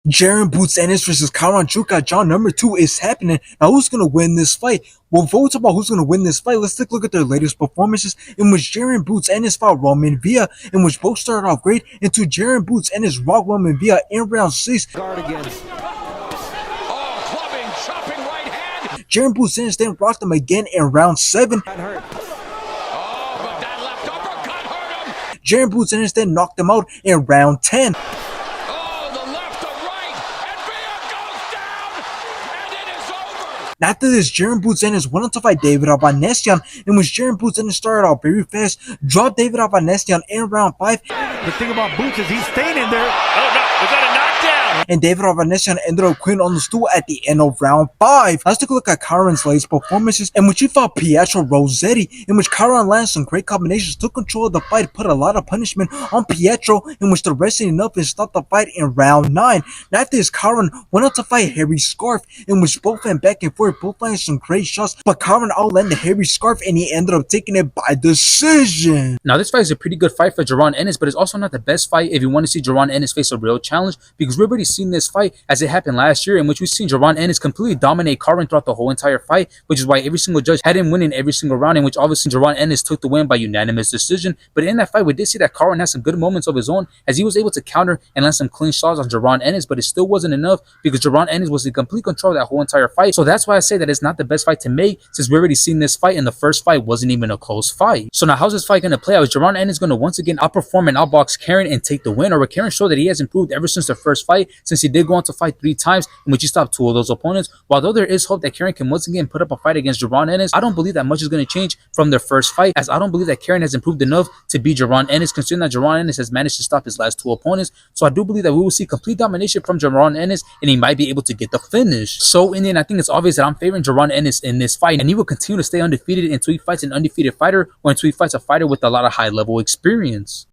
Jaron Boots Ennis versus Chukhadzhian number 2 is happening. Now, who's going to win this fight? Well, before we talk about who's going to win this fight, let's take a look at their latest performances, in which Jaron Boots Ennis fought Roman Villa, in which both started off great, into Jaron Boots Ennis rocked Roman Villa in round 6. Guard against. Oh, clubbing, chopping right hand. Jaron Boots Ennis then rocked him again in round 7. That hurt. Oh, but that left uppercut hurt him. Jaron Boots Ennis then knocked him out in round 10. After this, Jaron Boots Ennis went on to fight David Avanesyan, in which Jaron Boots Ennis started out very fast, dropped David Avanesyan in round 5. The thing about Boots is he's staying in there. Oh no, was that a knockdown? And David Avanesyan ended up quitting on the stool at the end of round 5. Let's take a look at Karan's latest performances, in which he fought Pietro Rossetti, in which Karan landed some great combinations, took control of the fight, put a lot of punishment on Pietro, in which the wrestling enough and stopped the fight in round 9. Now after this, Karan went on to fight Harry Scarf, in which both went back and forth, both landed some great shots, but Karan outlanded Harry Scarf and he ended up taking it by decision. Now, this fight is a pretty good fight for Jaron Ennis, but it's also not the best fight if you want to see Jaron Ennis face a real challenge, because we've already seen this fight as it happened last year, in which we've seen Jaron Ennis completely dominate Karan throughout the whole entire fight, which is why every single judge had him winning every single round, in which obviously Jaron Ennis took the win by unanimous decision. But in that fight, we did see that Karan had some good moments of his own, as he was able to counter and land some clean shots on Jaron Ennis, but it still wasn't enough because Jaron Ennis was in complete control of that whole entire fight. So that's why I say that it's not the best fight to make, since we already seen this fight and the first fight wasn't even a close fight. So now how's this fight going to play out? Is Jaron Ennis going to once again outperform and outbox Karen and take the win, or will Karen show that he has improved ever since the first fight, since he did go on to fight 3 times in which he stopped 2 of those opponents? While though there is hope that Karen can once again put up a fight against Jaron Ennis, I don't believe that much is going to change from their first fight, as I don't believe that Karen has improved enough to beat Jaron Ennis, considering that Jaron Ennis has managed to stop his last 2 opponents. So I do believe that we will see complete domination from Jaron Ennis, and he might be able to get the finish. So in the end, I think it's obvious that I'm favoring Jaron Ennis in this fight, and he will continue to stay undefeated until he fights an undefeated fighter, or until he fights a fighter with a lot of high level experience.